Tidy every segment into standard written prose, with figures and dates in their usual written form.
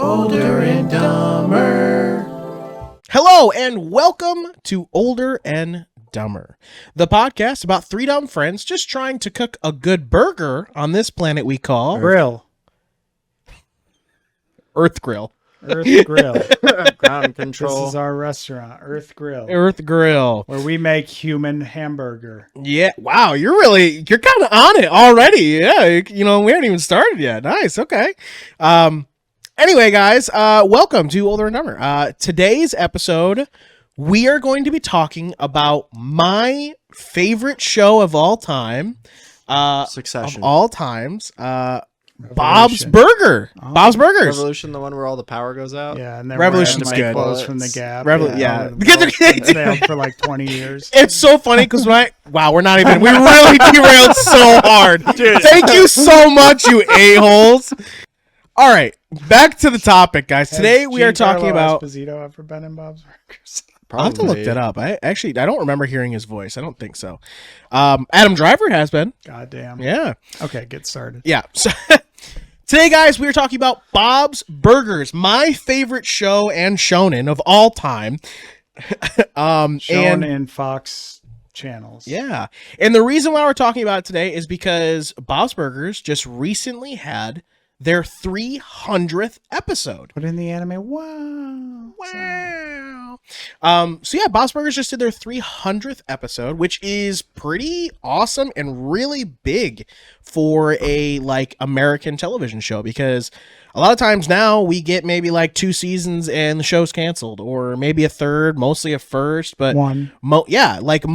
Older and Dumber. Hello and welcome to Older and Dumber, the podcast about three dumb friends just trying to cook a good burger on this planet we call Grill. Earth Grill. Earth Grill. Ground control. This is our restaurant, Earth Grill, Earth Grill. where we make human hamburger. Yeah. Wow. You're kind of on it already. Yeah. We haven't even started yet. Nice. Okay. Anyway, guys, welcome to Older and Dumber. Today's episode, we are going to be talking about my favorite show of all time. Succession. Of all times. Bob's Burger. Oh. Bob's Burgers. Revolution, the one where all the power goes out. Yeah, and then Revolution's good. clothes from the Gap. Yeah. It sailed for like 20 years. It's so funny because we really derailed so hard. Dude. Thank you so much, you a-holes. All right, back to the topip, guys. Today we are talking about... Has Esposito ever been in Bob's Burgers? I'll have to look that up. I don't remember hearing his voice. I don't think so. Adam Driver has been. Goddamn. Yeah. Okay, get started. Yeah. So, today, guys, we are talking about Bob's Burgers, my favorite show and shonen of all time. Shown in Fox channels. Yeah. And the reason why we're talking about it today is because Bob's Burgers just recently had their 300th episode. Put in the anime. Wow. So yeah, Bob's Burgers just did their 300th episode, which is pretty awesome and really big for a American television show, because a lot of times now we get maybe 2 seasons and the show's canceled, or maybe a third, mostly a first, but one. most animation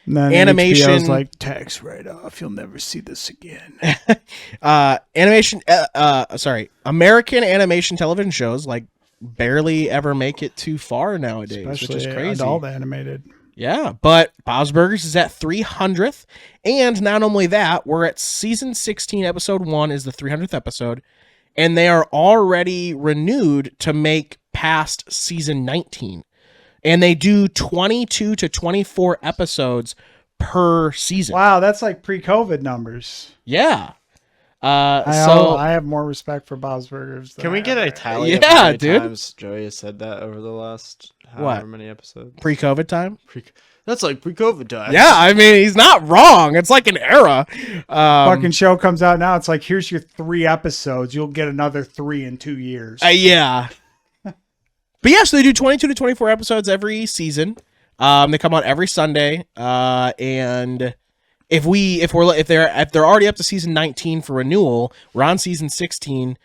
HBO's tax write-off. You'll never see this again. American animation television shows barely ever make it too far nowadays, Especially which is crazy. adult animated. Yeah, but Bob's Burgers is at 300th, and not only that, we're at season 16, episode 1 is the 300th episode, and they are already renewed to make past season 19. And they do 22 to 24 episodes per season. Wow, that's like pre-COVID numbers. Yeah. I have more respect for Bob's Burgers. Can we get a tally of Yeah, how many dude. times Joey has said that over the last however many episodes? Pre-COVID time? That's like pre-COVID time. Yeah, I mean, he's not wrong. It's like an era. Fucking show comes out now. It's like, here's your 3 episodes. You'll get another 3 in 2 years. Yeah. But yeah, so they do 22 to 24 episodes every season. They come out every Sunday. And if they're already up to season 19 for renewal, we're on season 16.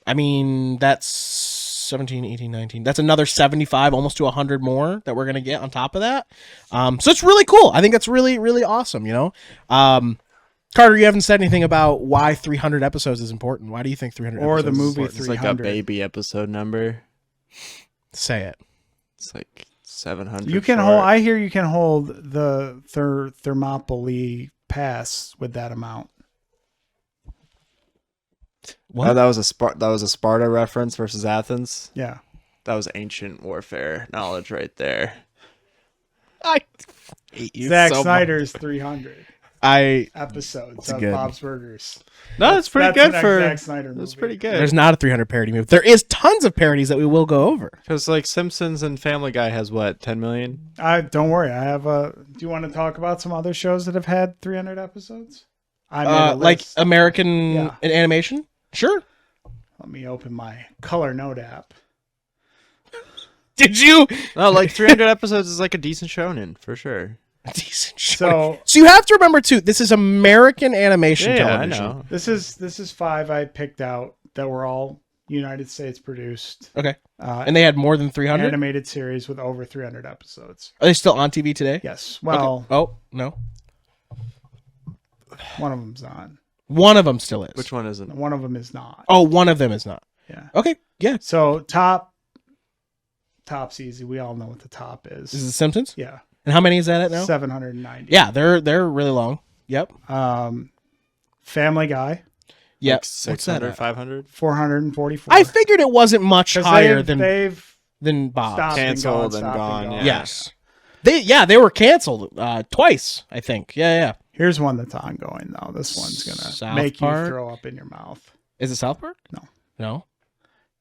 I mean, that's 17, 18, 19. That's another 75, almost to 100 more that we're going to get on top of that. So it's really cool. I think that's really, really awesome, Carter, you haven't said anything about why 300 episodes is important. Why do you think 300 Or episodes the is movie important? It's like a baby episode number. Say it. It's like 700. You can short. hold. I hear you can hold the Thermopylae pass with that amount. What? Oh, that was a Sparta reference versus Athens. Yeah. That was ancient warfare knowledge right there. I hate you Zack so Snyder's 300 episodes of good. Bob's Burgers. No, that's pretty That's good the for. next Zack Snyder movie. That's pretty good. There's not a 300 parody movie. There is tons of parodies that we will go over. Because Simpsons and Family Guy has what, 10 million? Don't worry. I have a. Do you want to talk about some other shows that have had 300 episodes? I made a list. American animation? Sure. Let me open my Color Note app. Did you? No, 300 episodes is like a decent shonen, for sure. Decent show. So you have to remember too, this is American animation Yeah, I television. know. this is 5 I picked out that were all United States produced. Okay. And they had more than 300? Animated series with over 300 episodes. Are they still on TV today? Yes. Well, Okay. Oh, no. one of them's on. One of them still is. Which one isn't? One of them is not. Oh, one of them is not. Yeah. Okay. Yeah. So top's easy. We all know what the top is. Is it Simpsons? Yeah. And how many is that at now? 790. Yeah, they're really long. Yep. Family Guy. Yep. Like 600, 500? 444. I figured it wasn't much 'Cause higher they've than Bob's. stopped Canceled and stopped gone, yeah. Yes. They were canceled twice, I think. Yeah. Here's one that's ongoing though. This one's gonna South make Park? you throw up in your mouth. Is it South Park? No. No.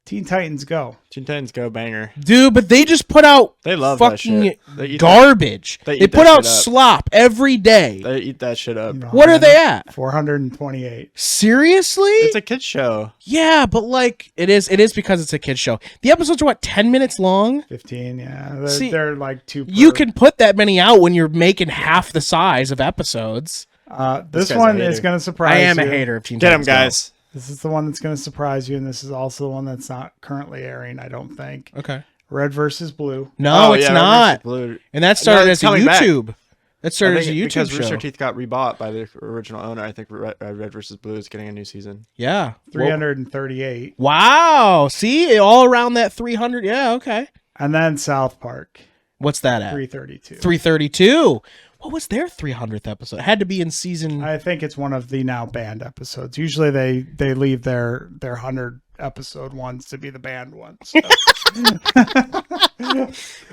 Teen Titans Go. Teen Titans Go banger. Dude, but they just put out They love that fucking shit. They eat garbage. They eat They put that out shit up. slop every day. They eat that shit up. You know, What are they at? 428. Seriously? It's a kid's show. Yeah, but like it is because it's a kid's show. The episodes are what, 10 minutes long? 15, yeah. See, They're like 2 per. You can put that many out when you're making half the size of episodes. This guy's a one hater. is going to surprise I you. am a hater of Teen Get him, Titans Go. guys. This is the one that's going to surprise you, and this is also the one that's not currently airing, I don't think. Okay. Red versus Blue. No, Oh, it's yeah, Red not. versus Blue. And that started it's as a coming back. YouTube. That started I as a think YouTube because show. Rooster Teeth got rebought by the original owner. I think Red versus Blue is getting a new season. Yeah. 338. Wow. See, all around that 300. Yeah, okay. And then South Park. What's that at? 332. 332. What was their 300th episode? It had to be in season. I think it's one of the now banned episodes. Usually they leave their 100 episode ones to be the banned ones.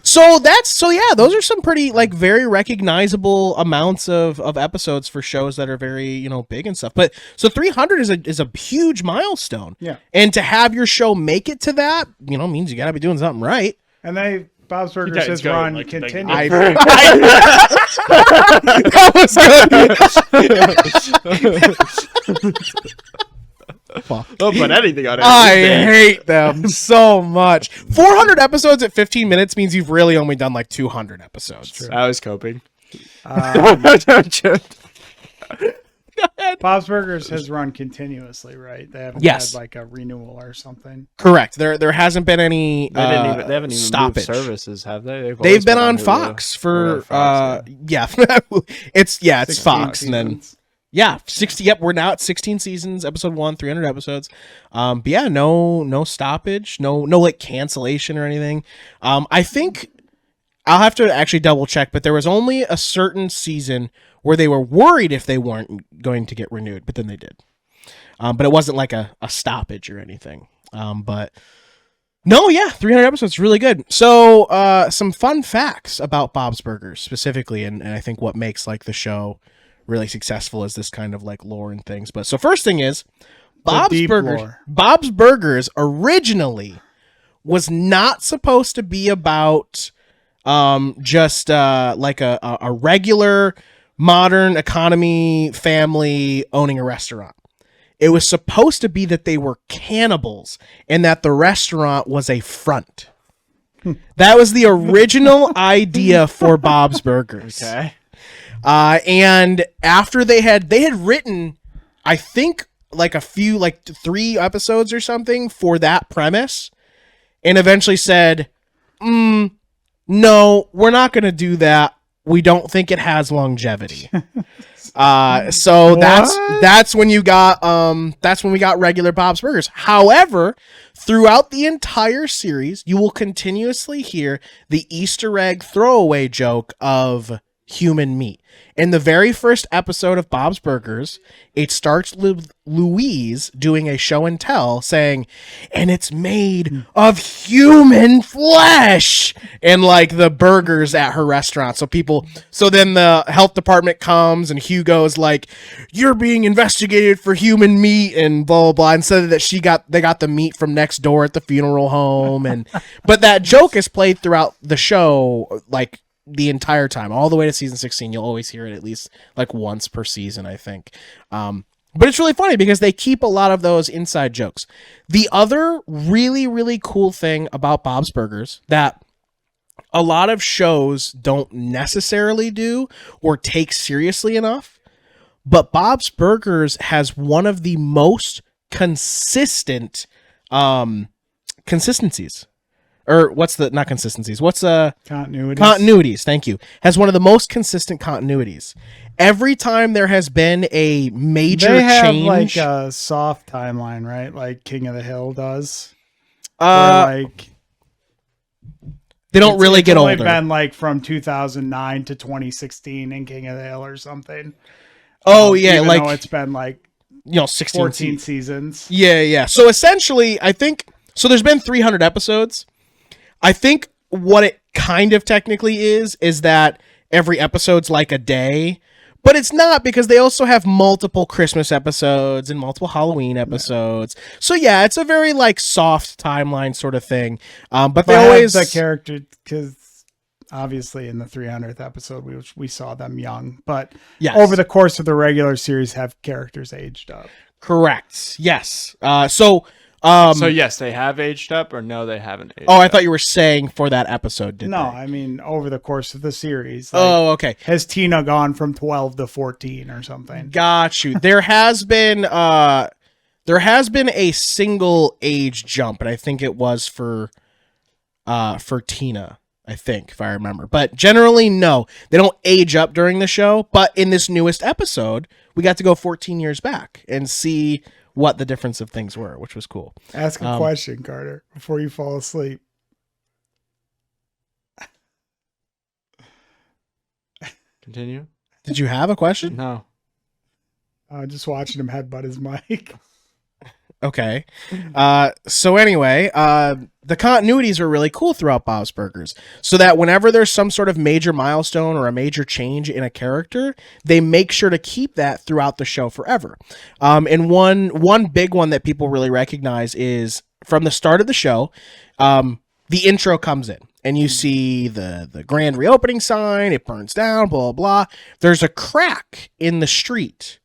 So. So yeah, those are some pretty like very recognizable amounts of episodes for shows that are very, big and stuff. But so 300 is a huge milestone. Yeah. And to have your show make it to that, means you got to be doing something right. And Bob's Burgers Titans has Go, run like, continue. That was good. Don't put anything on it. I hate them so much. 400 episodes at 15 minutes means you've really only done like 200 episodes. I was coping. Bob's Burgers has run continuously, right? They haven't Yes. had like a renewal or something. Correct. There hasn't been any They haven't even stoppage. moved services, have they? They've always been on Hulu. Fox for Or Fox, yeah. it's 16 Fox and then seasons. yeah, 60 yep, we're now at 16 seasons, episode 1, 300 episodes. But yeah, no stoppage, no like cancellation or anything. I think I'll have to actually double check, but there was only a certain season where they were worried if they weren't going to get renewed, but then they did. But it wasn't like a stoppage or anything. But no, yeah, 300 episodes, really good. So some fun facts about Bob's Burgers specifically, and I think what makes like the show really successful is this kind of like lore and things. But so first thing is Bob's deep Burgers. lore. Bob's Burgers originally was not supposed to be about just like a regular modern economy family owning a restaurant. It was supposed to be that they were cannibals and that the restaurant was a front. That was the original idea for Bob's Burgers. Okay. And after they had written, I think like a few, like 3 episodes or something for that premise, and eventually said, no, we're not going to do that. We don't think it has longevity. So that's when we got regular Bob's Burgers. However, throughout the entire series, you will continuously hear the Easter egg throwaway joke of human meat. In the very first episode of Bob's Burgers, it starts with Louise doing a show and tell saying, and it's made of human flesh, and like the burgers at her restaurant. So then the health department comes and Hugo's like, you're being investigated for human meat and blah, blah, blah. And said that they got the meat from next door at the funeral home. But that joke is played throughout the show, like, the entire time, all the way to season 16. You'll always hear it at least like once per season, I think. But it's really funny because they keep a lot of those inside jokes. The other really, really cool thing about Bob's Burgers that a lot of shows don't necessarily do or take seriously enough, but Bob's Burgers has one of the most consistent consistencies. Or not consistencies? Continuities, thank you. Has one of the most consistent continuities. Every time there has been a major they have change, like a soft timeline, right? Like King of the Hill does. they don't really get older. It's only been like from 2009 to 2016 in King of the Hill or something. Oh yeah, even like though it's been like 16 14 seasons. Yeah. So essentially, I think so. There's been 300 episodes. I think what it kind of technically is that every episode's like a day, But it's not, because they also have multiple Christmas episodes and multiple Halloween episodes. So yeah, it's a very like soft timeline sort of thing. But they always the character, because obviously in the 300th episode we saw them young, but yes. over the course of the regular series have characters aged up. Correct. Yes. So yes, they have aged up, or no, they haven't aged Oh, I up? thought you were saying for that episode, didn't No, they? I mean over the course of the series. Oh, okay. Has Tina gone from 12 to 14 or something? Got you. There has been a single age jump, and I think it was for Tina, I think, if I remember. But generally, no. They don't age up during the show, but in this newest episode, we got to go 14 years back and see what the difference of things were, which was cool. Ask a question, Carter, before you fall asleep. Continue. Did you have a question? No. Just watching him headbutt his mic. Okay. So anyway, the continuities were really cool throughout Bob's Burgers, so that whenever there's some sort of major milestone or a major change in a character, they make sure to keep that throughout the show forever. And one big one that people really recognize is from the start of the show, the intro comes in and you see the grand reopening sign, it burns down, blah, blah, blah. There's a crack in the street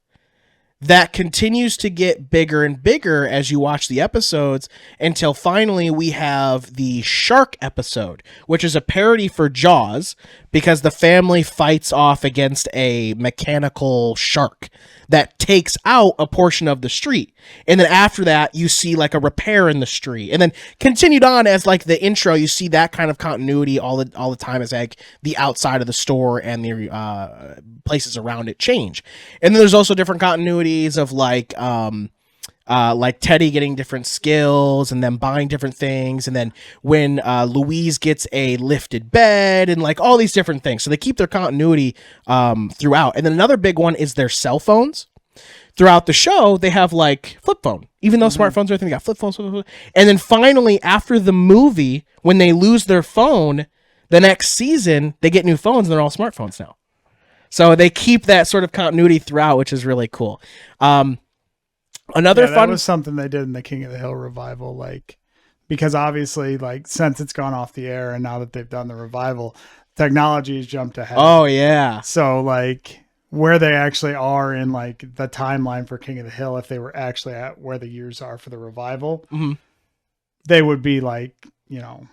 that continues to get bigger and bigger as you watch the episodes, until finally we have the shark episode, which is a parody for Jaws, because the family fights off against a mechanical shark that takes out a portion of the street. And then after that, you see like a repair in the street. And then continued on as like the intro, you see that kind of continuity all the time, as like the outside of the store and the places around it change. And then there's also different continuities of like Teddy getting different skills and then buying different things. And then when Louise gets a lifted bed and like all these different things. So they keep their continuity throughout. And then another big one is their cell phones. Throughout the show, they have like flip phone, even though smartphones are everything, they got flip phones. And then finally, after the movie, when they lose their phone, the next season, they get new phones and they're all smartphones now. So they keep that sort of continuity throughout, which is really cool. Another that fun was something they did in the King of the Hill revival, like, because obviously, like, since it's gone off the air and now that they've done the revival, technology has jumped ahead. Oh yeah. So like where they actually are in like the timeline for King of the Hill, if they were actually at where the years are for the revival, they would be like, you know,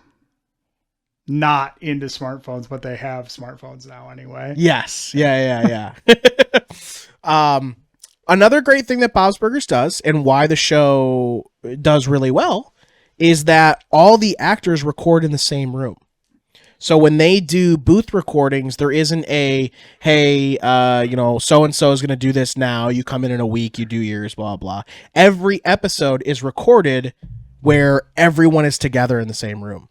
not into smartphones, but they have smartphones now anyway. Yes. Yeah. Another great thing that Bob's Burgers does, and why the show does really well, is that all the actors record in the same room. So when they do booth recordings, there isn't a, hey, so-and-so is going to do this now. You come in a week, you do yours, blah, blah. Every episode is recorded where everyone is together in the same room,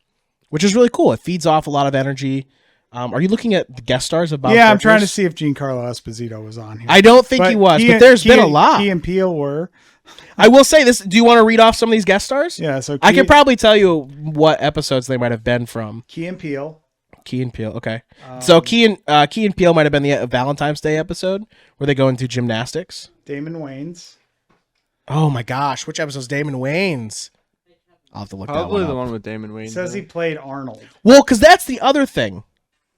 which is really cool. It feeds off a lot of energy. Are you looking at the guest stars of Bob's Burgers? I'm trying to see if Giancarlo Esposito was on here. I don't think he was, but there's been a lot. Key and Peele were. I will say this. Do you want to read off some of these guest stars? Yeah, so I could probably tell you what episodes they might have been from. Key and Peele. Okay. So Key and Peele might have been the Valentine's Day episode where they go into gymnastics. Damon Wayans. Oh my gosh, which episode is Damon Wayans? I'll have to look Probably that the one up. one with Damon Wayans. Says he played Arnold. Well, because that's the other thing.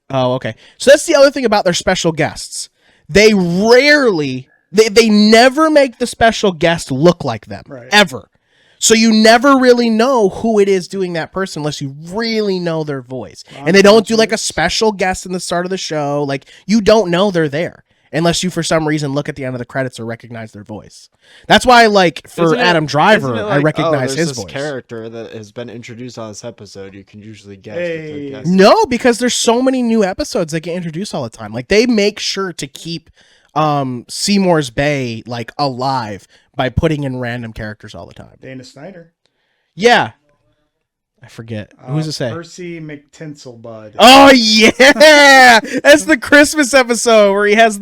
Oh, okay. So that's the other thing about their special guests. They rarely, they never make the special guest look like them. Right. Ever. So you never really know who it is doing that person unless you really know their voice. And they don't do like a special guest in the start of the show. Like you don't know they're there unless you for some reason look at the end of the credits or recognize their voice. That's why like for Adam Driver, I recognize his voice. Character that has been introduced on this episode, you can usually guess. If they're guessing. No, because there's so many new episodes that get introduced all the time. Like they make sure to keep Seymour's Bay like alive by putting in random characters all the time. Dana Snyder. Yeah. I forget. Who's it say? Percy McTinselbud. Oh yeah! That's the Christmas episode where he has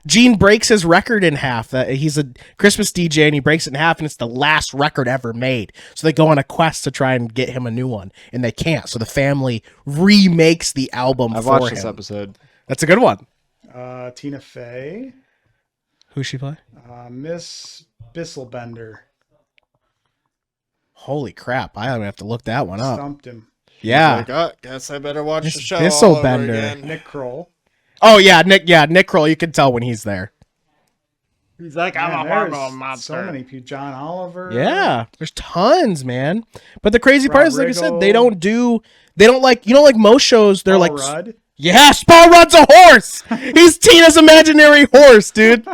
Gene breaks his record in half. That he's a Christmas DJ and he breaks it in half and it's the last record ever made. So they go on a quest to try and get him a new one and they can't. So the family remakes the album I've for watched him. this episode. That's a good one. Tina Fey. Who's she play? Miss Bisselbender. Holy crap! I have to look that one up. Stumped him. Yeah. Like, oh, guess I better watch Miss the show all over Bisselbender. again. Nick Kroll. Oh yeah, Nick Kroll. You can tell when he's there. He's like, Man, I'm a there's hormone monster. So many people. John Oliver. Yeah, there's tons, man. But the crazy part is, like I said, Riggle. they don't like, like most shows, they're Paul like, Rudd. yeah, Paul Rudd's a horse. He's Tina's imaginary horse, dude.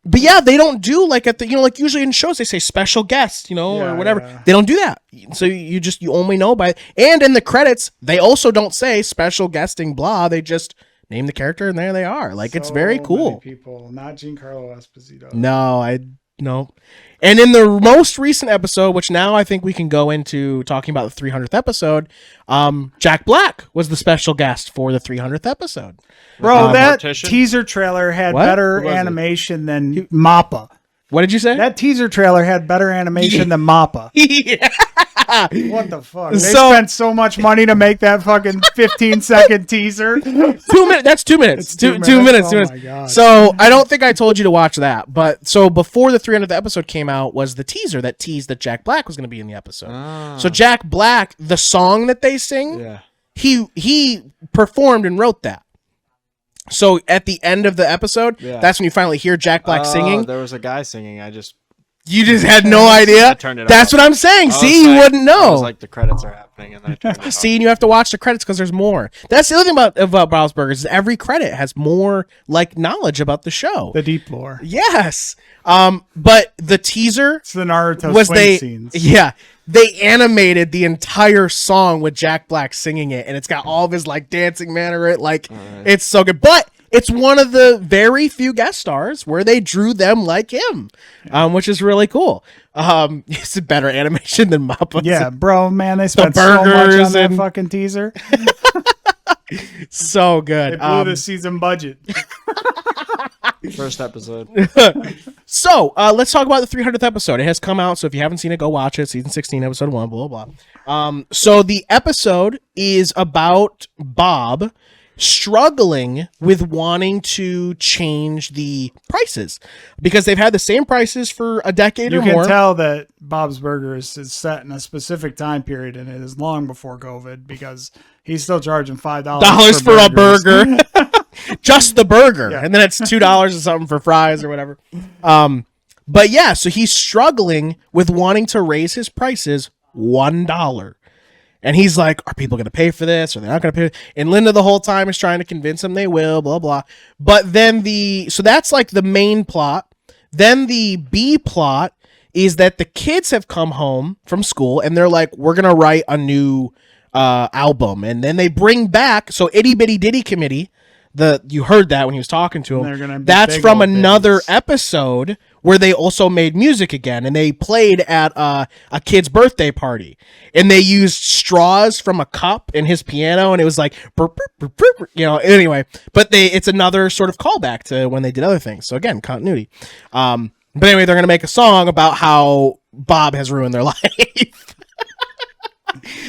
But yeah, they don't do like at the, like usually in shows they say special guest, Yeah, or whatever. yeah. They don't do that. So you only know by, and in the credits, they also don't say special guesting blah. They just name the character and there they are. Like, it's very So cool. many people, not Giancarlo Esposito. No. And in the most recent episode, which now I think we can go into talking about the 300th episode, Jack Black was the special guest for the 300th episode. Bro, that Mortician? teaser trailer had What? better Who was it? animation than Mappa. What did you say? That teaser trailer had better animation than Mappa. Yeah. What the fuck? They So- spent so much money to make that fucking 15-second teaser. 2 minutes. That's 2 minutes. It's Two 2 minutes. minutes. 2 Oh minutes. my God. So I don't think I told you to watch that, but so before the 300th episode came out was the teaser that teased that Jack Black was going to be in the episode. Ah. So Jack Black, the song that they sing, Yeah. he performed and wrote that. So at the end of the episode, Yeah. that's when you finally hear Jack Black singing. There was a guy singing. You just had no idea. I turned it That's off. what I'm saying. I was See, you like- wouldn't I know. was like, the credits are happening, and then I turned it off. See, and you have to watch the credits because there's more. That's the other thing about Bob's Burgers is every credit has more like knowledge about the show. The deep lore. Yes. But the teaser It's the Naruto was swing scenes. yeah, they animated the entire song with Jack Black singing it, and it's got all of his like dancing manner. Like, it's so good. But it's one of the very few guest stars where they drew them like him, which is really cool. It's a better animation than Mappa. Yeah, bro, man, they spent so much burgers on that and- fucking teaser. So good. They blew the season budget. First episode. So let's talk about the 300th episode. It has come out, so if you haven't seen it, go watch it. Season 16, episode 1, blah, blah, blah. So the episode is about Bob struggling with wanting to change the prices because they've had the same prices for a decade You or can more. tell that Bob's Burgers is set in a specific time period, and it is long before COVID because he's still charging $5 for a burgers. burger. Just the burger. Yeah. And then it's $2 or something for fries or whatever. But yeah, so he's struggling with wanting to raise his prices $1. And he's like, are people going to pay for this? Or they're not going to pay? And Linda the whole time is trying to convince him they will, blah, blah. But then so that's like the main plot. Then the B plot is that the kids have come home from school and they're like, we're going to write a new album. And then they bring back, so Itty Bitty Ditty Committee, you heard that when he was talking to They're him. gonna be That's big from old another bitties. episode where they also made music again, and they played at a kid's birthday party, and they used straws from a cup in his piano, and it was like, burp, burp, burp, burp, burp, anyway. But it's another sort of callback to when they did other things. So again, continuity. But anyway, they're gonna make a song about how Bob has ruined their life.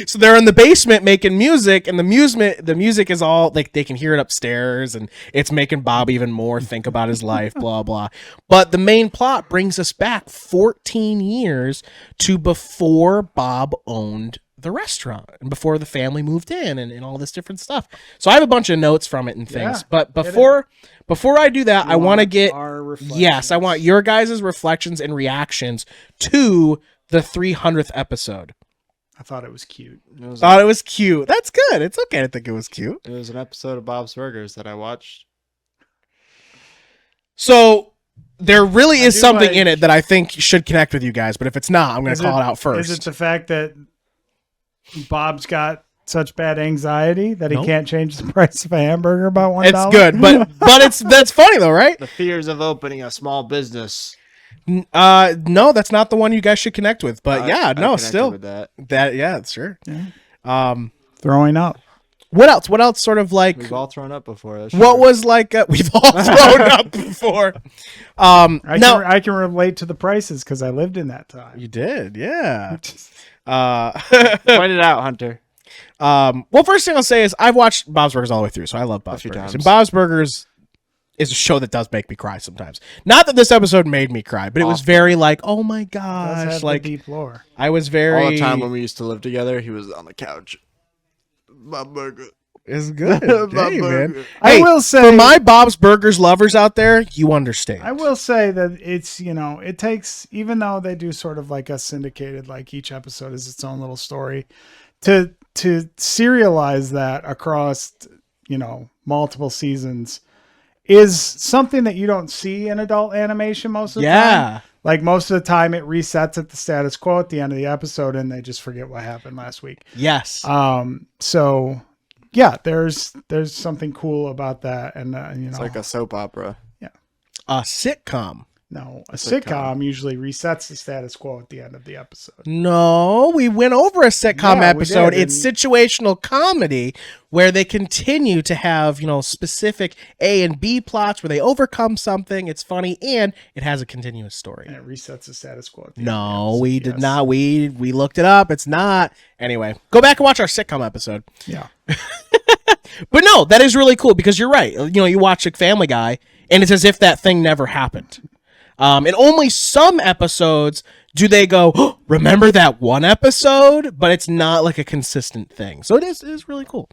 So they're in the basement making music, and the music is all like they can hear it upstairs, and it's making Bob even more think about his life, blah blah. But the main plot brings us back 14 years to before Bob owned the restaurant and before the family moved in and all this different stuff. So I have a bunch of notes from it and things. Yeah, but before I do that, I want to get our reflections. yes, I want your guys' reflections and reactions to the 300th episode. I thought it was cute. Thought it was cute. That's good. It's okay to think it was cute. It was an episode of Bob's Burgers that I watched. So there really is do something like- in it that I think should connect with you guys, but if it's not, I'm going to call it out first. Is it the fact that Bob's got such bad anxiety that he Nope. can't change the price of a hamburger by $1? It's good, but that's funny though, right? The fears of opening a small business. No, that's not the one you guys should connect with. But I yeah, no, connected still with that. yeah, sure. Yeah. Throwing up. What else? What else? Sort of like We've all thrown up before. That's what true. was like we've all thrown up before. No, I can relate to the prices because I lived in that time. you did, yeah. Point it out, Hunter. Well, first thing I'll say is I've watched Bob's Burgers all the way through, so I love Bob's few Burgers. times. And Bob's Burgers is a show that does make me cry sometimes. Not that this episode made me cry, but it was very like, oh my Does gosh, have like the deep lore. I was very All the time when we used to live together, he was on the couch. Bob Burger. It's good. Bob Hey, man. Burger. Hey, I will say, for my Bob's Burgers lovers out there, you understand. I will say that it's, it takes, even though they do sort of like a syndicated, like each episode is its own little story, to serialize that across, multiple seasons is something that you don't see in adult animation most of the time. Like most of the time it resets at the status quo at the end of the episode and they just forget what happened last week. Yes. So yeah, there's something cool about that. And, It's like a soap opera. A sitcom. no, a sitcom usually resets the status quo at the end of the episode. No, we went over a sitcom Yeah, we episode. did, It's situational comedy where they continue to have, specific A and B plots where they overcome something. It's funny and it has a continuous story. And it resets the status quo at the end of the No, episode. we did Yes. not. We looked it up. It's not. Anyway, go back and watch our sitcom episode. Yeah. But no, that is really cool because you're right. You watch a Family Guy and it's as if that thing never happened. And only some episodes do they go, oh, remember that one episode? But it's not like a consistent thing. So it is really cool.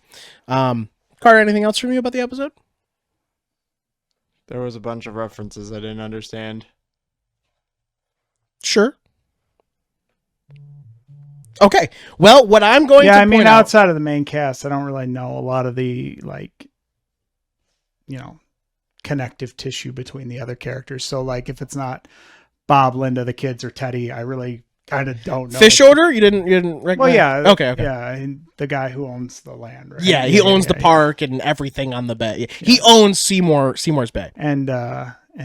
Carter, anything else from you about the episode? There was a bunch of references I didn't understand. Sure. Okay. Well, what I'm going to Yeah, I point mean, out, outside of the main cast, I don't really know a lot of the, connective tissue between the other characters. So, like, if it's not Bob, Linda, the kids, or Teddy, I really kind of don't know. fish order, you didn't recognize? Well, yeah. Okay. Yeah, and the guy who owns the land, right? Yeah, he owns the park and everything on the bay. He owns Seymour's Bay. And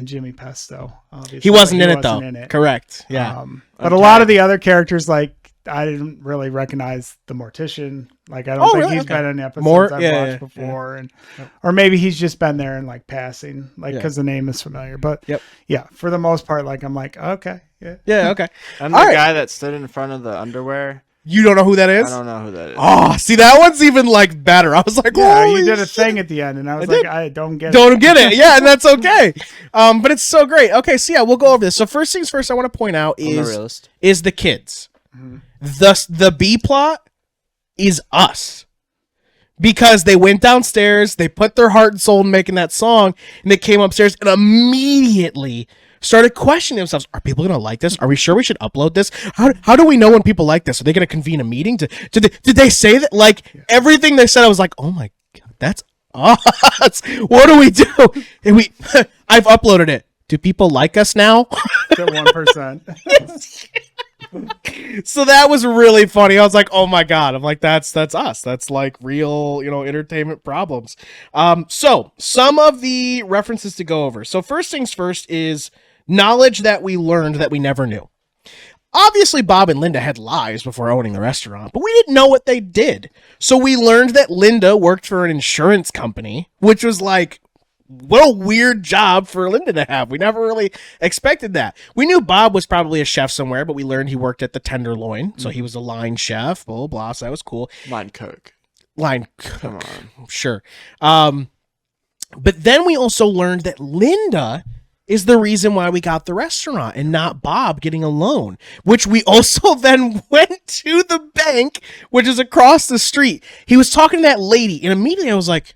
Jimmy Pesto, obviously. He wasn't in it wasn't though. Correct. Yeah. But a lot of the other characters, like, I didn't really recognize the mortician. Like, I don't think really? he's Okay. been in episodes More- I've yeah, watched yeah, before, and or maybe he's just been there in like passing, like Yeah. because the name is familiar. But Yep. yeah, for the most part, like I'm like, okay, yeah. Yeah. Okay. And All the right. guy that stood in front of the underwear, You don't know who that is? I don't know who that is. Oh, see, that one's even like better. I was like, Yeah, holy you did a shit. thing at the end, and I was I like, did. I don't get it. Don't get it. Yeah, and that's okay. But it's so great. Okay, so yeah, we'll go over this. So first things first, I want to point out I'm the realist. is the kids. The B plot is us. Because they went downstairs, they put their heart and soul in making that song, and they came upstairs and immediately started questioning themselves. Are people going to like this? Are we sure we should upload this? How do we know when people like this? Are they going to convene a meeting? Did they say that? Like, everything they said, I was like, oh my God, that's us. What do we do? And I've uploaded it. Do people like us now? To 1%. So that was really funny. I was like, oh my God. I'm like, that's us. That's like real, entertainment problems. So some of the references to go over. So first things first is knowledge that we learned that we never knew. Obviously, Bob and Linda had lives before owning the restaurant, but we didn't know what they did. So we learned that Linda worked for an insurance company, which was like, what a weird job for Linda to have. We never really expected that. We knew Bob was probably a chef somewhere, but we learned he worked at the Tenderloin. So he was a line chef, blah, blah, blah. So that was cool. Line cook. Line Come cook. on. Sure. But then we also learned that Linda is the reason why we got the restaurant and not Bob getting a loan, which we also then went to the bank, which is across the street. He was talking to that lady, and immediately I was like,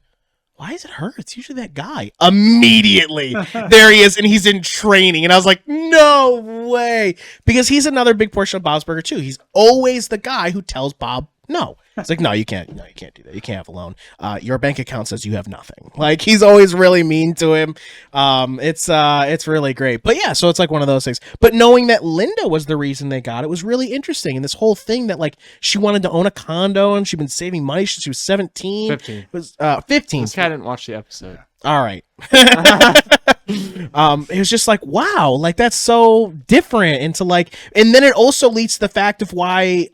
why is it her? It's usually that guy. Immediately, there he is, and he's in training. And I was like, no way. Because he's another big portion of Bob's Burger, too. He's always the guy who tells Bob no. It's like, no, you can't do that. You can't have a loan. Your bank account says you have nothing. Like, he's always really mean to him. It's really great. But yeah, so it's like one of those things. But knowing that Linda was the reason they got it was really interesting. And this whole thing that, like, she wanted to own a condo and she'd been saving money since she was 17. 15. It was 15. This guy didn't watch the episode. All right. It was just like, wow, like that's so different. And then it also leads to the fact of why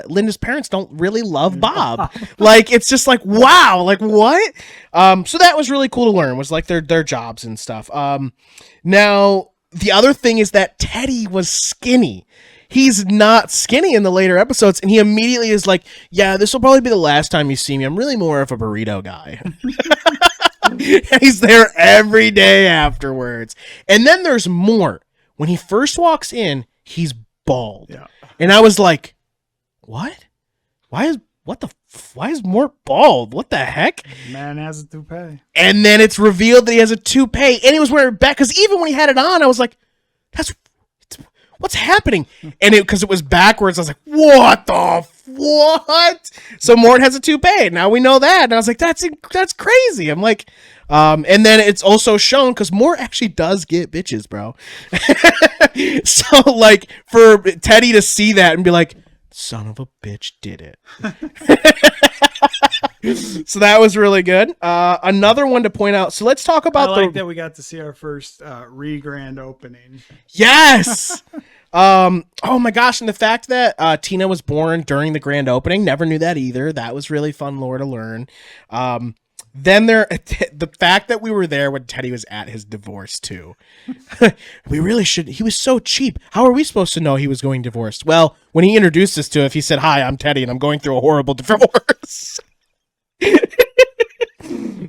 Linda's parents don't really love Bob. Like, it's just like, wow, like what? So that was really cool to learn, was like their jobs and stuff. Now the other thing is that Teddy was skinny. he's not skinny in the later episodes, and he immediately is like, yeah, this will probably be the last time you see me. I'm really more of a burrito guy. And he's there every day afterwards. And then there's more. When he first walks in, he's bald. Yeah. And I was like, what? Why is Mort bald? What the heck? Man has a toupee. And then it's revealed that he has a toupee, and he was wearing it back. Because even when he had it on, I was like, what's happening? And because it was backwards, I was like, what? So Mort has a toupee. Now we know that. And I was like, that's crazy. I'm like, and then it's also shown because Mort actually does get bitches, bro. So like for Teddy to see that and be like, son of a bitch did it. So that was really good. Another one to point out. So let's talk about that we got to see our first re-grand opening. Yes. Oh my gosh, and the fact that Tina was born during the grand opening, never knew that either. That was really fun lore to learn. Then the fact that we were there when Teddy was at his divorce too. We really should. He was so cheap. How are we supposed to know he was going divorced? Well, when he introduced us to us, he said, "Hi, I'm Teddy, and I'm going through a horrible divorce."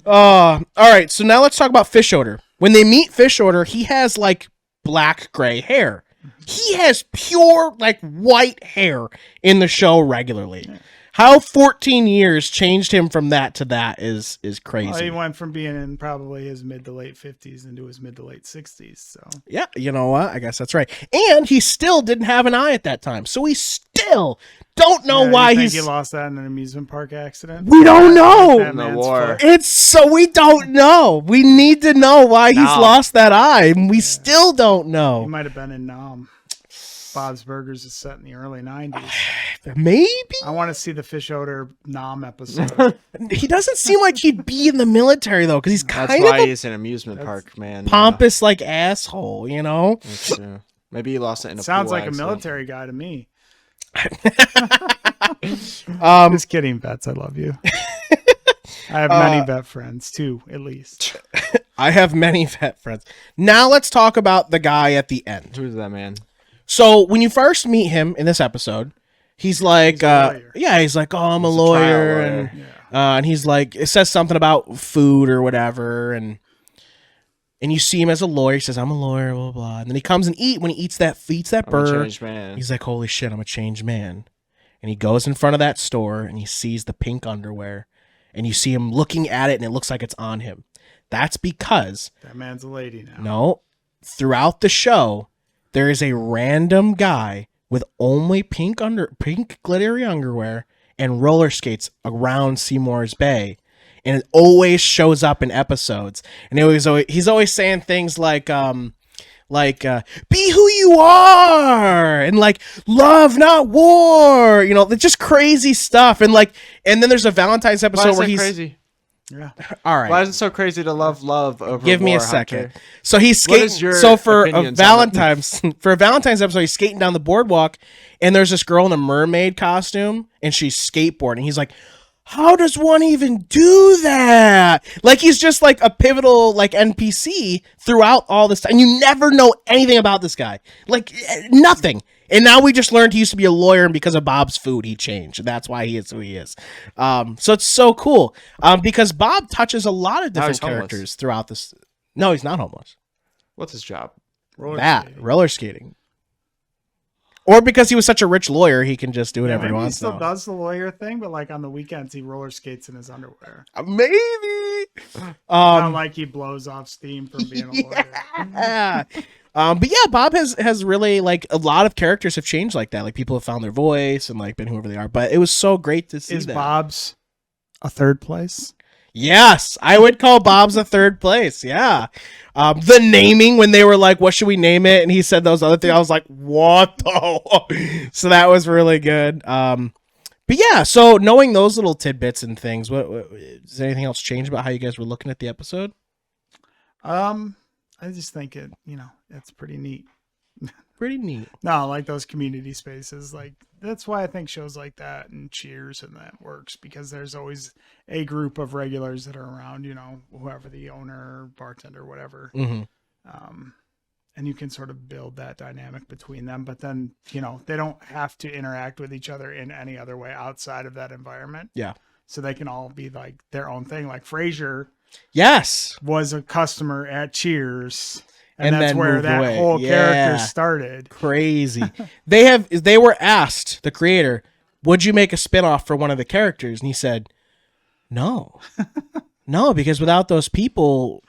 All right, so now let's talk about Fish Odor. When they meet Fish Odor, he has like black gray hair. He has pure like white hair in the show regularly. How 14 years changed him from that to that is crazy. Well, he went from being in probably his mid to late 50s into his mid to late 60s. So yeah, you know what? I guess that's right. And he still didn't have an eye at that time, so we still don't know why he lost that in an amusement park accident. We don't know. That man's war. It's so we don't know. We need to know why he's lost that eye, and we still don't know. He might have been in Bob's Burgers is set in the early 90s. Maybe. I want to see the Fish Odor Nom episode. He doesn't seem like he'd be in the military though, because he's kind That's of why he's an amusement park man. pompous like asshole, you know. That's true. Maybe he lost it in a Sounds pool like accident. a military guy to me. Um, Just kidding, Vets. I love you. I have many vet friends too, at least. I have many vet friends. Now let's talk about the guy at the end. Who's that man? So when you first meet him in this episode, he's like, He's a lawyer. he's like, oh, I'm a He's a lawyer, trial and lawyer. and he's like, it says something about food or whatever, and you see him as a lawyer. He says, I'm a lawyer, blah blah blah, and then he comes and when he eats that I'm a burger, changed man. he's like, holy shit, I'm a changed man, and he goes in front of that store and he sees the pink underwear, and you see him looking at it, and it looks like it's on him. That's because That man's a lady now. no, throughout the show, there is a random guy with only pink glittery underwear and roller skates around Seymour's Bay, and it always shows up in episodes. And he's always saying things like be who you are, and like love not war, you know, just crazy stuff. And then there's a Valentine's Why episode is where that he's crazy? Yeah. all right. Why is it so crazy to love over Give me war, a second. Hunter? So he's What is skating. your So for a opinions on Valentine's episode, he's skating down the boardwalk, and there's this girl in a mermaid costume, and she's skateboarding. He's like, "How does one even do that?" Like he's just like a pivotal like NPC throughout all this time, and you never know anything about this guy, like nothing. And now we just learned he used to be a lawyer, and because of Bob's food, he changed. That's why he is who he is. So it's so cool because Bob touches a lot of different he's homeless. characters throughout this. No, he's not homeless. What's his job? Roller skating. Or because he was such a rich lawyer, he can just do whatever he Maybe he wants. still now. does the lawyer thing, but like on the weekends he roller skates in his underwear. Maybe. Not like he blows off steam from being a lawyer. Yeah. But yeah, Bob has really like a lot of characters have changed like that. Like people have found their voice and like been whoever they are. But it was so great to see Is that. Bob's a third place? Yes, I would call Bob's a third place. Yeah. The naming when they were like, what should we name it? And he said those other things. I was like, what the? So that was really good. But yeah, so knowing those little tidbits and things, what does anything else change about how you guys were looking at the episode? I just think it's pretty neat. Pretty neat. No, like those community spaces, like that's why I think shows like that and Cheers and that works, because there's always a group of regulars that are around, whoever the owner, bartender, whatever. Mm-hmm. and you can sort of build that dynamic between them. But then, they don't have to interact with each other in any other way outside of that environment. Yeah. So they can all be like their own thing. Like Frasier Yes. was a customer at Cheers. And that's then where moved that away. whole Yeah. character started. Crazy. They were asked, the creator, would you make a spinoff for one of the characters? And he said, no. No, because without those people,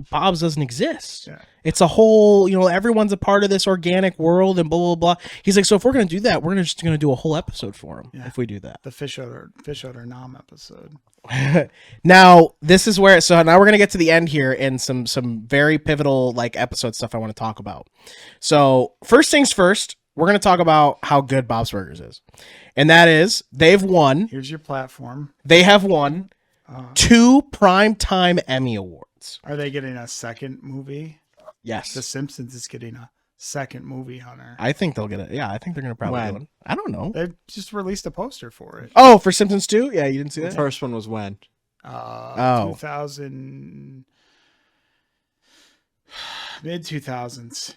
Bob's doesn't exist. Yeah. It's a whole, everyone's a part of this organic world and blah, blah, blah. He's like, so if we're going to do that, we're just going to do a whole episode for him if we do that. The fish odor nom episode. Now, this is where, so now we're going to get to the end here and some very pivotal like episode stuff I want to talk about. So first things first, we're going to talk about how good Bob's Burgers is. And that is, they've won. Here's your platform. They have won 2 Primetime Emmy Awards. Are they getting a second movie? Yes. The Simpsons is getting a second movie, Hunter. I think they'll get it. Yeah, I think they're going to probably When? get one. I don't know. They just released a poster for it. Oh, for Simpsons 2? Yeah, you didn't see The that? first one was when? 2000, mid 2000s.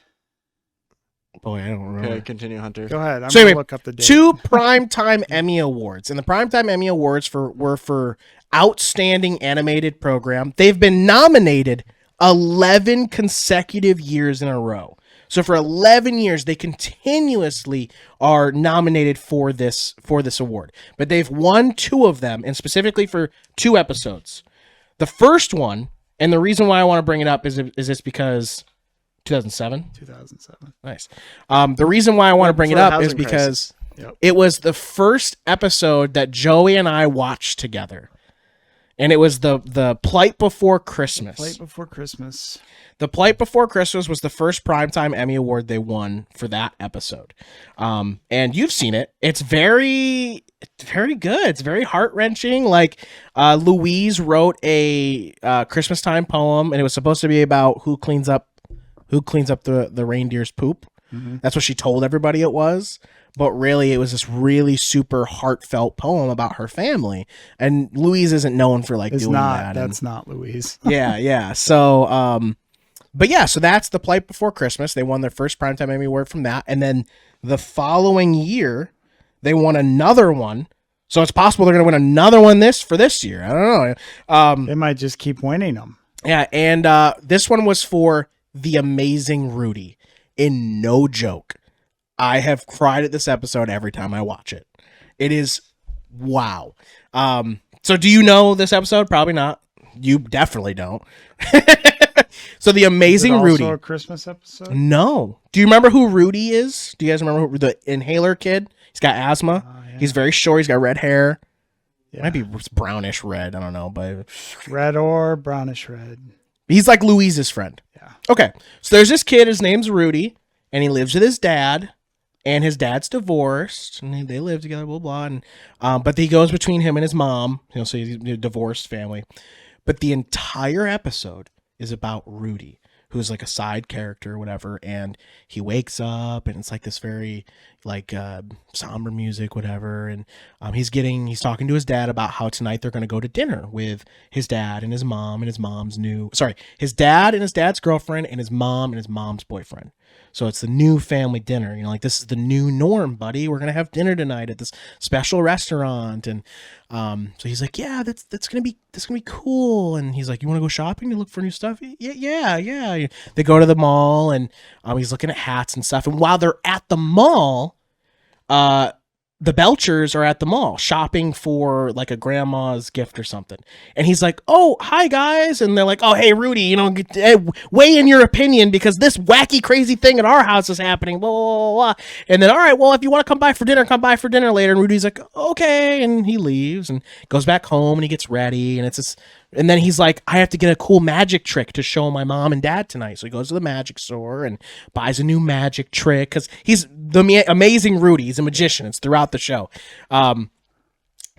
Boy, I don't remember. Okay, continue, Hunter. Go ahead. I'm So gonna anyway, look up the date. 2 Primetime Emmy Awards. And the Primetime Emmy Awards were for Outstanding Animated Program. They've been nominated 11 consecutive years in a row. So for 11 years, they continuously are nominated for this award. But they've won 2 of them, and specifically for 2 episodes. The first one, and the reason why I want to bring it up is this because 2007? 2007. Nice. The reason why I want to bring it For the up is housing because Yep. it was the first episode that Joey and I watched together. And it was the Plight Before Christmas. Late before Christmas. The Plight Before Christmas was the first Primetime Emmy Award they won for that episode. And you've seen it. It's very good. It's very heart-wrenching. Like, Louise wrote a Christmas time poem, and it was supposed to be about who cleans up the reindeer's poop. Mm-hmm. That's what she told everybody it was. But really, it was this really super heartfelt poem about her family. And Louise isn't known for like doing that. That's not Louise. Yeah. So, but yeah, so that's the Plight Before Christmas. They won their first Primetime Emmy Award from that. And then the following year, they won another one. So it's possible they're going to win another one for this year. I don't know. They might just keep winning them. Yeah. And this one was for The Amazing Rudy. In no joke, I have cried at this episode every time I watch it. It is wow. So do you know this episode? Probably not. You definitely don't. So The Amazing Is it Rudy. also a Christmas episode? No. Do you remember who Rudy is? Do you guys remember the inhaler kid? He's got asthma. Yeah. He's very short. He's got red hair. Yeah. Might be brownish red. I don't know, but Red or brownish red. he's like Louise's friend. Yeah. Okay. So there's this kid. His name's Rudy, and he lives with his dad. And his dad's divorced, and they live together, blah, blah. And, but he goes between him and his mom, so he's a divorced family. But the entire episode is about Rudy, who's like a side character or whatever. And he wakes up, and it's like this very like somber music, whatever. And he's talking to his dad about how tonight they're going to go to dinner with his dad and his mom and his his dad and his dad's girlfriend and his mom and his mom's boyfriend. So it's the new family dinner, like this is the new norm, buddy. We're gonna have dinner tonight at this special restaurant, and so he's like, yeah, that's gonna be cool. And he's like, you want to go shopping to look for new stuff? Yeah. They go to the mall, and he's looking at hats and stuff. And while they're at the mall, the Belchers are at the mall shopping for like a grandma's gift or something. And he's like, oh, hi guys. And they're like, oh, hey, Rudy, weigh in your opinion because this wacky, crazy thing at our house is happening. Blah, blah, blah, blah. And then, all right, well, if you want to come by for dinner later. And Rudy's like, okay. And he leaves and goes back home and he gets ready. And then he's like, I have to get a cool magic trick to show my mom and dad tonight. So he goes to the magic store and buys a new magic trick because he's the amazing Rudy. He's a magician. It's throughout the show.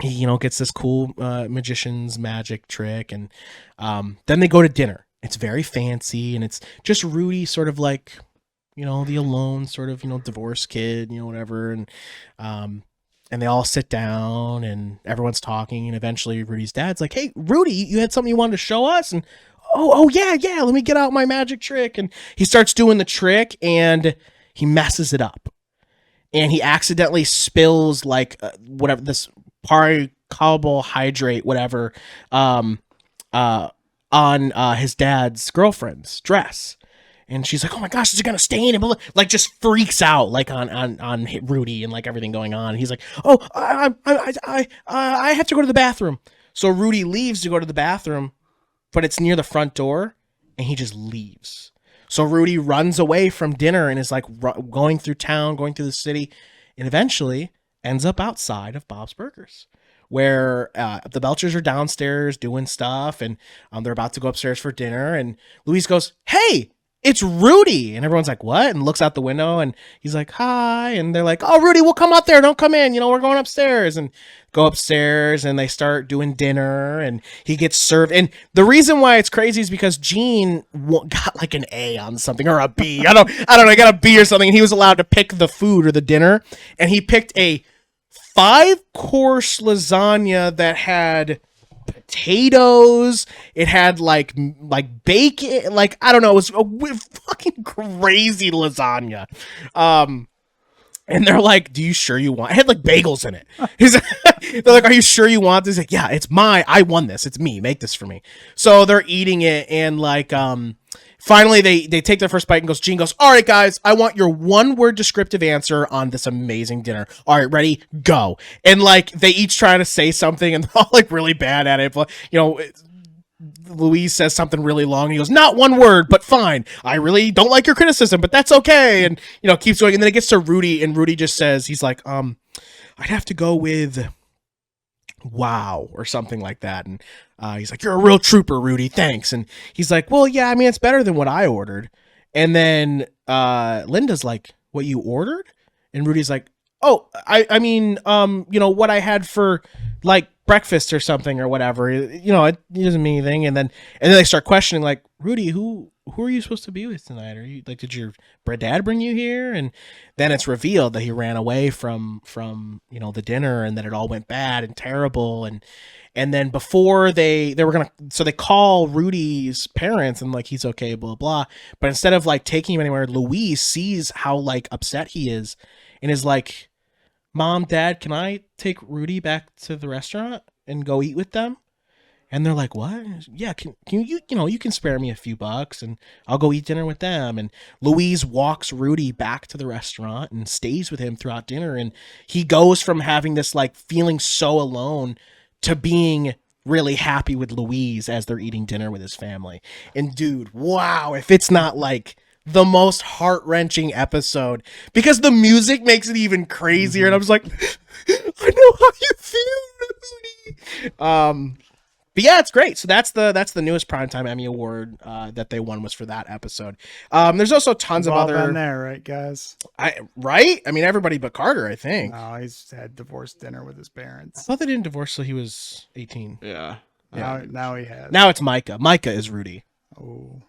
He, gets this cool magician's magic trick. And then they go to dinner. It's very fancy. And it's just Rudy sort of like, the alone sort of, divorced kid, whatever. And they all sit down and everyone's talking. And eventually Rudy's dad's like, hey, Rudy, you had something you wanted to show us? And oh yeah, let me get out my magic trick. And he starts doing the trick and he messes it up. And he accidentally spills like whatever this polycarbohydrate, whatever, on his dad's girlfriend's dress. And she's like, "Oh my gosh, is it gonna stain?" And like just freaks out like on Rudy and like everything going on. And he's like, "Oh, I have to go to the bathroom." So Rudy leaves to go to the bathroom, but it's near the front door, and he just leaves. So Rudy runs away from dinner and is like going through town, going through the city, and eventually ends up outside of Bob's Burgers, where the Belchers are downstairs doing stuff, and they're about to go upstairs for dinner. And Louise goes, "Hey, it's Rudy." And everyone's like, "What?" And looks out the window, and he's like, "Hi." And they're like, "Oh, Rudy, we'll come out there. Don't come in. We're going upstairs." And go upstairs, and they start doing dinner, and he gets served. And the reason why it's crazy is because Gene got like an A on something, or a B. I don't know. He got a B or something. And he was allowed to pick the food or the dinner. And he picked a 5-course lasagna that had potatoes, it had like bacon, like I don't know, it was a fucking crazy lasagna. And they're like, "Do you sure you want?" It had like bagels in it. They're like, "Are you sure you want this?" He's like, "Yeah, it's I won this. It's me. Make this for me." So they're eating it, and like finally they take their first bite, and Gene goes, "All right, guys, I want your 1-word descriptive answer on this amazing dinner. All right, ready, go." And like they each try to say something, and they're all like really bad at it. But Louise says something really long, and he goes, "Not 1 word, but fine. I really don't like your criticism, but that's okay." And keeps going, and then it gets to Rudy, and Rudy just says, he's like, "I'd have to go with wow," or something like that. And he's like, "You're a real trooper, Rudy. Thanks." And he's like, "Well, yeah, I mean, it's better than what I ordered." And then Linda's like, "What you ordered?" And Rudy's like, "Oh, I mean, what I had for like breakfast or something or whatever. It doesn't mean anything." And then they start questioning, like, "Rudy, who are you supposed to be with tonight? Are you like, did your dad bring you here?" And then it's revealed that he ran away from the dinner, and that it all went bad and terrible. And then before they were gonna, so they call Rudy's parents and like, he's okay, blah blah. But instead of like taking him anywhere, Louise sees how like upset he is, and is like, "Mom, Dad, can I take Rudy back to the restaurant and go eat with them?" And they're like, "What? Yeah, can you you can spare me a few bucks and I'll go eat dinner with them." And Louise walks Rudy back to the restaurant and stays with him throughout dinner. And he goes from having this like feeling so alone to being really happy with Louise as they're eating dinner with his family. And dude, wow, if it's not like the most heart-wrenching episode, because the music makes it even crazier. And I was like, I know how you feel, Rudy. But yeah, it's great. So that's the newest Primetime Emmy Award that they won, was for that episode. There's also tons of other been there, right, guys? Right? I mean, everybody but Carter, I think. No, he's had divorced dinner with his parents. I thought they didn't divorce till he was 18. Yeah. Now he has. Now it's Micah. Micah is Rudy. Oh.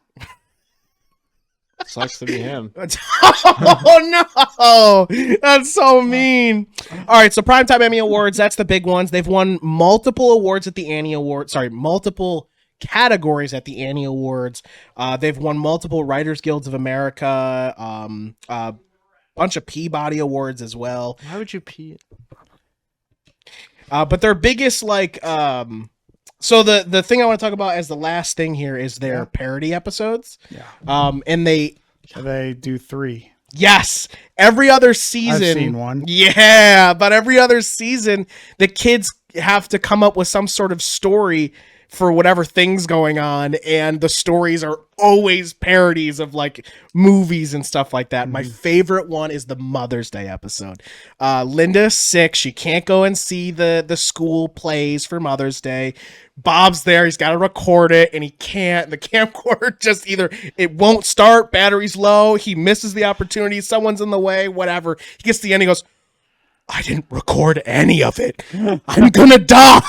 Sucks to be him. Oh no, that's so mean. All right, so Primetime Emmy Awards, that's the big ones. They've won multiple awards at the Annie Awards. Sorry, multiple categories at the Annie Awards. They've won multiple Writers Guilds of America, a bunch of Peabody Awards as well. Why would you pee? But their biggest so the thing I want to talk about as the last thing here is their parody episodes. Yeah. And they do 3. Yes, every other season. I've seen one. Yeah, but every other season, the kids have to come up with some sort of story for whatever thing's going on, and the stories are always parodies of like movies and stuff like that. Mm-hmm. My favorite one is the Mother's Day episode. Linda's sick; she can't go and see the school plays for Mother's Day. Bob's there; he's got to record it, and he can't. The camcorder just either it won't start, battery's low, he misses the opportunity, someone's in the way, whatever. He gets to the end, he goes, "I didn't record any of it. I'm gonna die."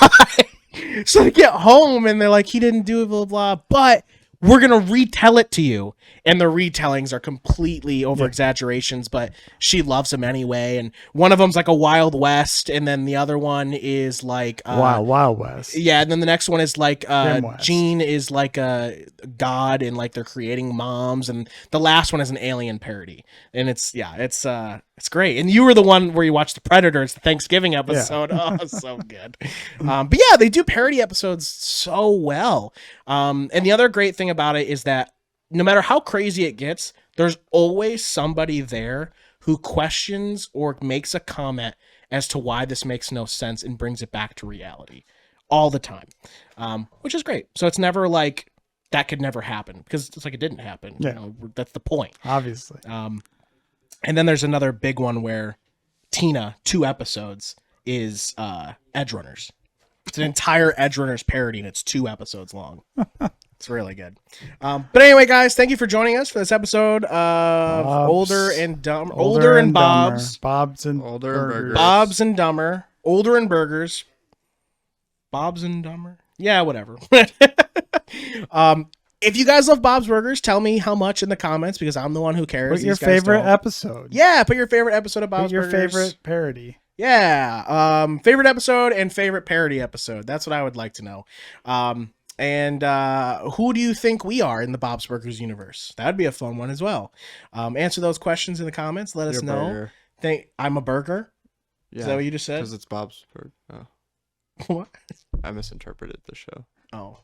So they get home and they're like, "He didn't do it, blah, blah." But we're going to retell it to you. And the retellings are completely over exaggerations, but she loves him anyway. And one of them's like a Wild West, and then the other one is like Wild West. Yeah, and then the next one is like West. Jean is like a god, and like they're creating moms, and the last one is an alien parody. And it's great. And you were the one where you watched the Predator. It's the Thanksgiving episode. Oh, so good. But yeah, they do parody episodes so well. And the other great thing about it is that no matter how crazy it gets, there's always somebody there who questions or makes a comment as to why this makes no sense and brings it back to reality all the time, which is great. So it's never like that could never happen, because it's like it didn't happen. Yeah. You know, that's the point. Obviously. And then there's another big one where Tina, 2 episodes, is Edge Runners. It's an entire Edge Runners parody, and it's 2 episodes long. It's really good. But anyway, guys, thank you for joining us for this episode of Older and Bob's. Older and Burgers. Bob's and Dumber. Older and Burgers. Bob's and Dumber. Yeah, whatever. If you guys love Bob's Burgers, tell me how much in the comments, because I'm the one who cares. Put your These guys favorite don't. episode. Yeah, put your favorite episode of Put Bob's your Burgers. favorite parody. Yeah. Favorite episode and favorite parody episode. That's what I would like to know. And who do you think we are in the Bob's Burgers universe? That'd be a fun one as well. Answer those questions in the comments. Let us know. I'm a burger. Yeah, Is that what you just said? because it's Bob's Burger. Oh, What? I misinterpreted the show. Oh.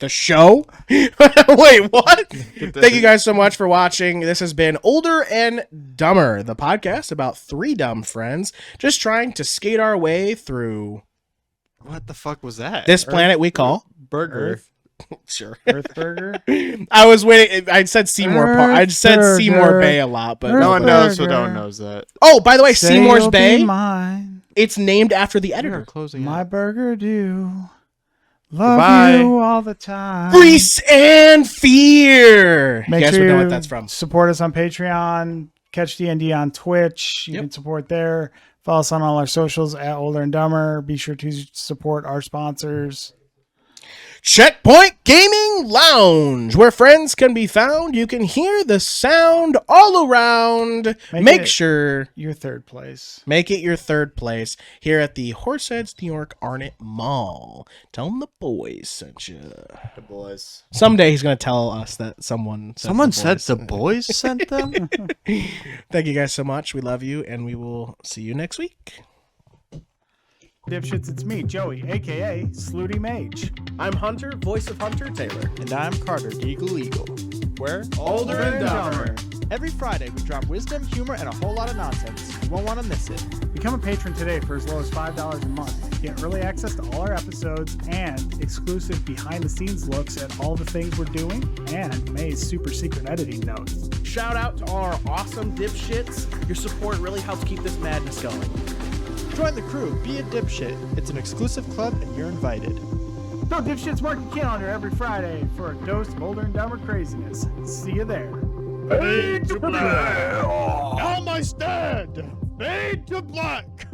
The show? Wait, what? Thank you guys so much for watching. This has been Older and Dumber, the podcast about 3 dumb friends just trying to skate our way through What the fuck was that? this planet we call burger. Earth. Sure. Earth Burger. I was waiting. I said Seymour Park. I said Earth Seymour Burger. Bay a lot, but No one knows, so Burger. no one knows that. oh, by the way, Say Seymour's you'll be Bay. mine. It's named after the We are editor. closing My out. burger do. Love Goodbye. you all the time. Grease and Fear. Make you guys sure would know you what that's from. support us on Patreon. Catch DND on Twitch. You Yep. can support there. Follow us on all our socials at Older and Dumber. Be sure to support our sponsors. Checkpoint Gaming Lounge, where friends can be found. You can hear the sound all around. Make sure Your third place. make it your third place here at the Horseheads New York Arnott Mall. Tell them the boys sent you. The boys. Someday he's going to tell us that someone Said the boys sent them? Thank you guys so much. We love you, and we will see you next week. Dipshits, it's me, Joey, a.k.a. Slooty Mage. I'm Hunter, voice of Hunter Taylor. And I'm Carter, Eagle Eagle. We're Older and Dumber. Every Friday, we drop wisdom, humor, and a whole lot of nonsense. You won't want to miss it. Become a patron today for as low as $5 a month. Get early access to all our episodes and exclusive behind-the-scenes looks at all the things we're doing and May's super secret editing notes. Shout out to our awesome dipshits. Your support really helps keep this madness going. Join the crew, be a dipshit. It's an exclusive club, and you're invited. Go Dipshits mark your calendar every Friday for a dose of Older and Dumber craziness. See you there. Fade to black. Now my stand. Fade to black.